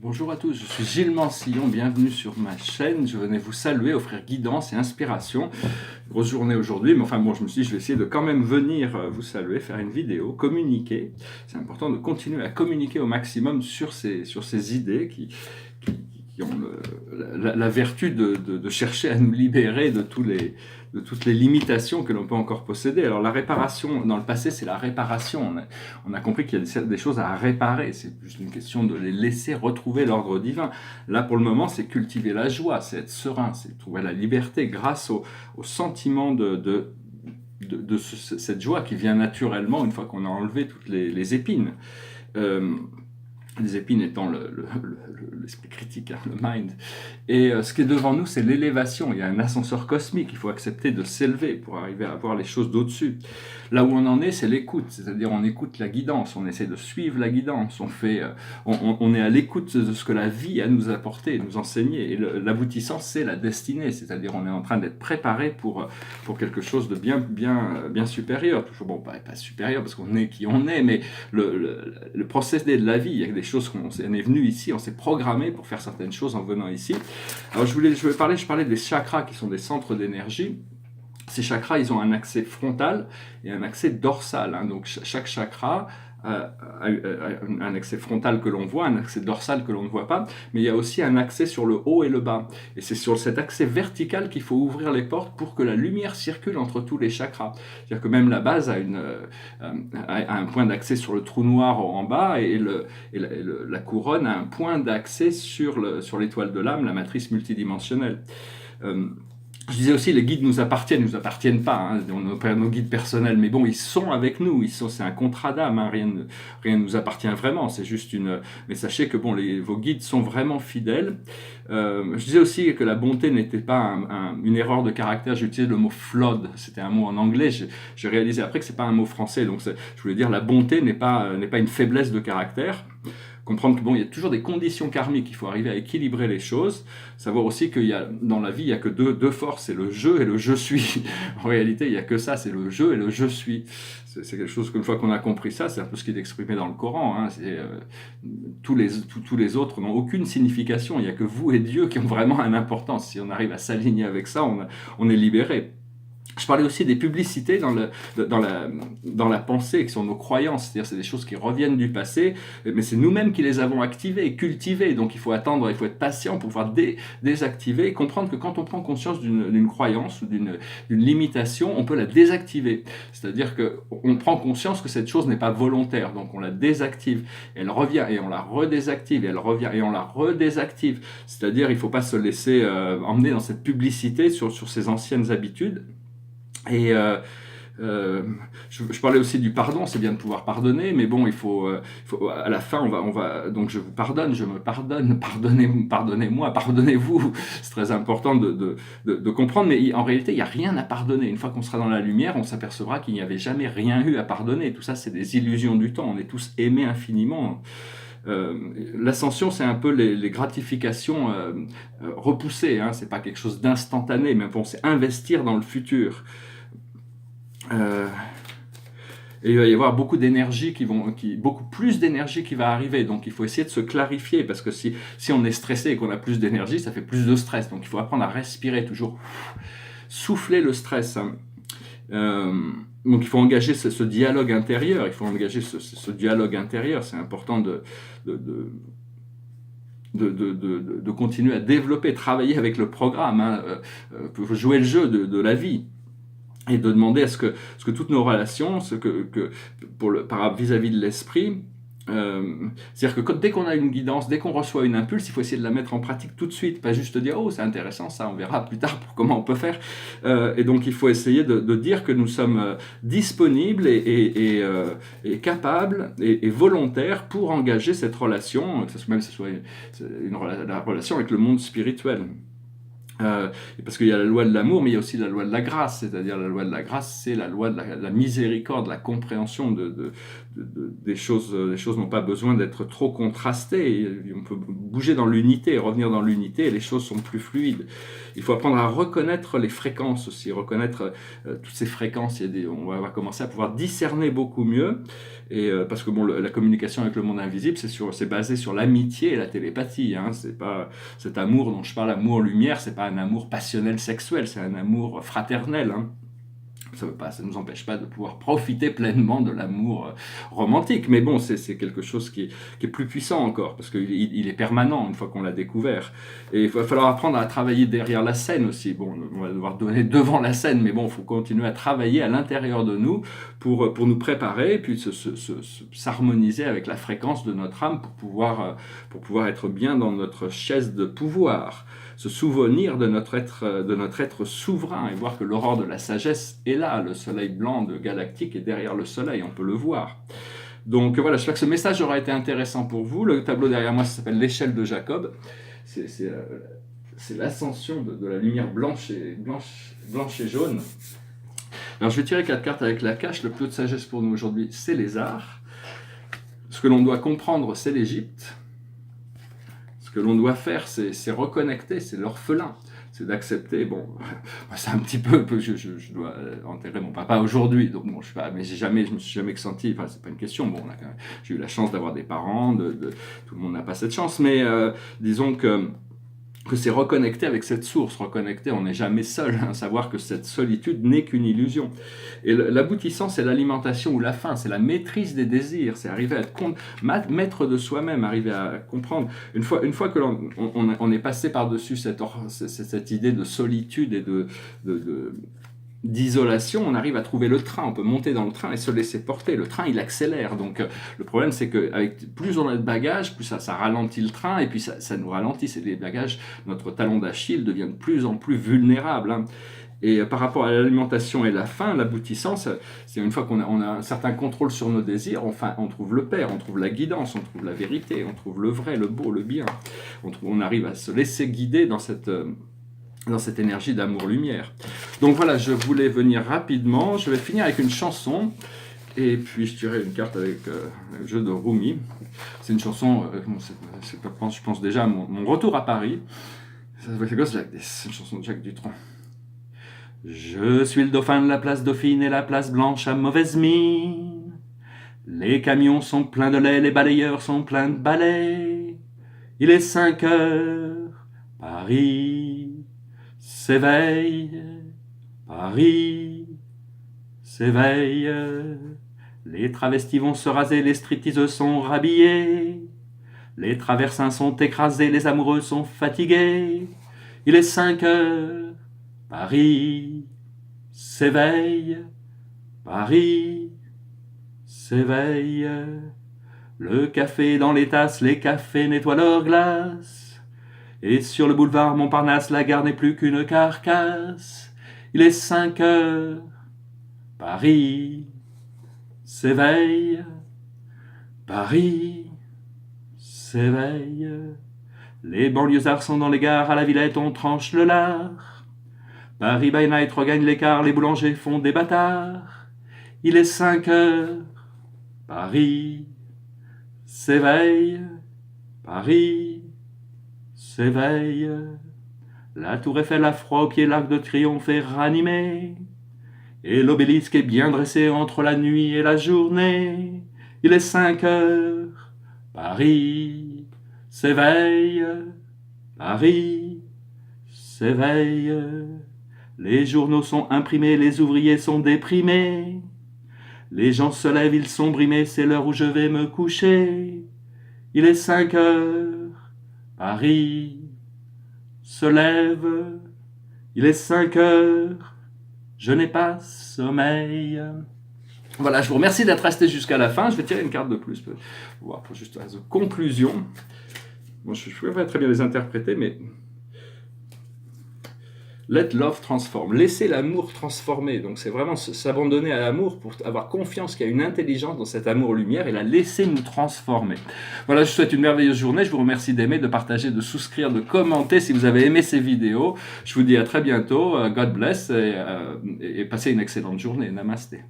Bonjour à tous, je suis Gilles Mansillon, bienvenue sur ma chaîne. Je venais vous saluer, offrir guidance et inspiration. Grosse journée aujourd'hui, mais enfin bon, je me suis dit, je vais essayer de quand même venir vous saluer, faire une vidéo, communiquer. C'est important de continuer à communiquer au maximum sur ces idées qui ont la vertu de chercher à nous libérer de toutes les limitations que l'on peut encore posséder. Alors la réparation, dans le passé, c'est la réparation. On a compris qu'il y a des choses à réparer. C'est juste une question de les laisser retrouver l'ordre divin. Là, pour le moment, c'est cultiver la joie, c'est être serein, c'est trouver la liberté grâce au sentiment cette joie qui vient naturellement une fois qu'on a enlevé toutes les épines. Les épines étant l'esprit critique, hein, le mind. Et ce qui est devant nous, c'est l'élévation. Il y a un ascenseur cosmique. Il faut accepter de s'élever pour arriver à voir les choses d'au-dessus. Là où on en est, c'est l'écoute. C'est-à-dire, on écoute la guidance. On essaie de suivre la guidance. On est à l'écoute de ce que la vie a nous apporté, nous enseigner. Et l'aboutissant, c'est la destinée. C'est-à-dire, on est en train d'être préparé pour quelque chose de bien supérieur. Toujours, bon, pas supérieur parce qu'on est qui on est, mais le procédé de la vie, il y a des choses qu'on est venu ici, on s'est programmé pour faire certaines choses en venant ici. Alors je parlais des chakras qui sont des centres d'énergie. Ces chakras, ils ont un accès frontal et un accès dorsal. Hein. Donc chaque chakra a un accès frontal que l'on voit, un accès dorsal que l'on ne voit pas, mais il y a aussi un accès sur le haut et le bas. Et c'est sur cet accès vertical qu'il faut ouvrir les portes pour que la lumière circule entre tous les chakras. C'est-à-dire que même la base a un point d'accès sur le trou noir en bas, et la couronne a un point d'accès sur l'étoile de l'âme, la matrice multidimensionnelle. Je disais aussi, les guides nous appartiennent pas, hein, nos guides personnels, mais bon, ils sont avec nous, c'est un contrat d'âme, hein, rien ne nous appartient vraiment, c'est juste mais sachez que bon, vos guides sont vraiment fidèles. Je disais aussi que la bonté n'était pas une erreur de caractère, j'ai utilisé le mot flawed, c'était un mot en anglais, j'ai réalisé après que c'est pas un mot français, donc je voulais dire la bonté n'est pas une faiblesse de caractère. Comprendre que bon, il y a toujours des conditions karmiques, il faut arriver à équilibrer les choses, savoir aussi qu'il y a dans la vie, il y a que deux forces, c'est le je et le je suis. En réalité, il y a que ça, c'est le je et le je suis. C'est quelque chose qu'une fois qu'on a compris ça, c'est un peu ce qui est exprimé dans le Coran. Hein, tous les autres n'ont aucune signification, il n'y a que vous et Dieu qui ont vraiment une importance. Si on arrive à s'aligner avec ça, on est libéré. Je parlais aussi des publicités dans la pensée, qui sont nos croyances, c'est-à-dire c'est des choses qui reviennent du passé, mais c'est nous-mêmes qui les avons activées, cultivées, donc il faut attendre, il faut être patient pour pouvoir désactiver, et comprendre que quand on prend conscience d'une croyance ou d'une limitation, on peut la désactiver, c'est-à-dire qu'on prend conscience que cette chose n'est pas volontaire, donc on la désactive, elle revient, et on la redésactive, et elle revient, et on la redésactive, c'est-à-dire il ne faut pas se laisser emmener dans cette publicité sur ses anciennes habitudes. Et je parlais aussi du pardon, c'est bien de pouvoir pardonner, mais bon, il faut à la fin, donc je vous pardonne, je me pardonne, pardonnez-moi, pardonnez-vous. C'est très important de comprendre, mais en réalité, il n'y a rien à pardonner. Une fois qu'on sera dans la lumière, on s'apercevra qu'il n'y avait jamais rien eu à pardonner. Tout ça, c'est des illusions du temps. On est tous aimés infiniment. L'ascension, c'est un peu les gratifications repoussées, hein. C'est pas quelque chose d'instantané, mais bon, c'est investir dans le futur. Et il va y avoir beaucoup d'énergie beaucoup plus d'énergie qui va arriver, donc il faut essayer de se clarifier, parce que si on est stressé et qu'on a plus d'énergie, ça fait plus de stress, donc il faut apprendre à respirer, toujours souffler le stress, hein. Donc il faut engager ce dialogue intérieur, ce dialogue intérieur, c'est important de continuer à développer, travailler avec le programme, hein, jouer le jeu de la vie. Et de demander à ce que toutes nos relations, vis-à-vis de l'esprit, c'est-à-dire que dès qu'on a une guidance, dès qu'on reçoit une impulse, il faut essayer de la mettre en pratique tout de suite, pas juste dire « Oh, c'est intéressant ça, on verra plus tard pour comment on peut faire ». Et donc il faut essayer de dire que nous sommes disponibles et capables et volontaires pour engager cette relation, que ce soit la relation avec le monde spirituel. Parce qu'il y a la loi de l'amour, mais il y a aussi la loi de la grâce, c'est-à-dire la loi de la grâce, c'est la loi de la miséricorde, la compréhension de des choses n'ont pas besoin d'être trop contrastées. On peut bouger dans l'unité et revenir dans l'unité, et les choses sont plus fluides. Il faut apprendre à reconnaître les fréquences aussi, reconnaître toutes ces fréquences. On va commencer à pouvoir discerner beaucoup mieux, et parce que bon, la communication avec le monde invisible, c'est basé sur l'amitié et la télépathie. Hein. C'est pas cet amour dont je parle, amour-lumière, c'est pas un amour passionnel sexuel, c'est un amour fraternel. Hein. Ça ne nous empêche pas de pouvoir profiter pleinement de l'amour romantique, mais bon, c'est quelque chose qui est plus puissant encore, parce qu'il est permanent une fois qu'on l'a découvert. Et il va falloir apprendre à travailler derrière la scène aussi. Bon, on va devoir donner devant la scène, mais bon, il faut continuer à travailler à l'intérieur de nous pour nous préparer, et puis s'harmoniser avec la fréquence de notre âme pour pouvoir être bien dans notre chaise de pouvoir, se souvenir de notre être souverain, et voir que l'aurore de la sagesse est là, le soleil blanc de galactique est derrière le soleil, on peut le voir. Donc voilà, j'espère que ce message aura été intéressant pour vous. Le tableau derrière moi, ça s'appelle l'échelle de Jacob. C'est l'ascension de la lumière blanche et jaune. Alors je vais tirer 4 cartes avec la cache. Le plus haut de sagesse pour nous aujourd'hui, c'est les arts. Ce que l'on doit comprendre, c'est l'Égypte. Ce que l'on doit faire, c'est reconnecter, c'est l'orphelin. C'est d'accepter, bon, c'est un petit peu, je dois enterrer mon papa aujourd'hui, donc bon, je sais pas, mais je me suis jamais senti, enfin, c'est pas une question, bon, j'ai eu la chance d'avoir des parents, tout le monde n'a pas cette chance, mais disons que c'est reconnecter avec cette source, reconnecter, on n'est jamais seul, hein, savoir que cette solitude n'est qu'une illusion. Et l'aboutissant, c'est l'alimentation ou la faim, c'est la maîtrise des désirs, c'est arriver à être maître de soi-même, arriver à comprendre. Une fois que on est passé par-dessus cette idée de solitude et d'isolation, on arrive à trouver le train, on peut monter dans le train et se laisser porter. Le train, il accélère, donc le problème c'est que plus on a de bagages, plus ça ralentit le train, et puis ça nous ralentit, c'est les bagages, notre talon d'Achille devient de plus en plus vulnérable. Hein. Et par rapport à l'alimentation et la faim, l'aboutissant, c'est une fois qu'on a un certain contrôle sur nos désirs, enfin, on trouve le Père, on trouve la guidance, on trouve la vérité, on trouve le vrai, le beau, le bien. On arrive à se laisser guider dans cette énergie d'amour-lumière. Donc voilà, je voulais venir rapidement. Je vais finir avec une chanson. Et puis je tirais une carte avec le jeu de Rumi. C'est une chanson, je pense déjà à mon retour à Paris. C'est une chanson de Jacques Dutronc. Je suis le dauphin de la place Dauphine et la place Blanche à mauvaise mine. Les camions sont pleins de lait, les balayeurs sont pleins de balais. Il est 5 heures, Paris s'éveille, Paris s'éveille. Les travestis vont se raser, les stripteaseuses sont rhabillées. Les traversins sont écrasés, les amoureux sont fatigués. Il est 5 heures, Paris s'éveille, Paris s'éveille. Le café dans les tasses, les cafés nettoient leurs glaces. Et sur le boulevard Montparnasse, la gare n'est plus qu'une carcasse. Il est 5 heures, Paris s'éveille, Paris s'éveille. Les banlieusards sont dans les gares, à la Villette on tranche le lard. Paris by night regagne l'écart, les boulangers font des bâtards. Il est 5 heures, Paris s'éveille, Paris s'éveille. La tour Eiffel a froid au pied, l'Arc de Triomphe est ranimé. Et l'obélisque est bien dressé entre la nuit et la journée. Il est 5 heures, Paris s'éveille, Paris s'éveille. Les journaux sont imprimés, les ouvriers sont déprimés. Les gens se lèvent, ils sont brimés, c'est l'heure où je vais me coucher. Il est 5 heures, Paris se lève. Il est 5 heures, je n'ai pas sommeil. Voilà, je vous remercie d'être resté jusqu'à la fin. Je vais tirer une carte de plus pour voir, pour juste la conclusion. Bon, je ne peux pas très bien les interpréter, mais... Let love transform. Laisser l'amour transformer. Donc c'est vraiment s'abandonner à l'amour pour avoir confiance qu'il y a une intelligence dans cet amour-lumière et la laisser nous transformer. Voilà, je vous souhaite une merveilleuse journée. Je vous remercie d'aimer, de partager, de souscrire, de commenter si vous avez aimé ces vidéos. Je vous dis à très bientôt. God bless et passez une excellente journée. Namasté.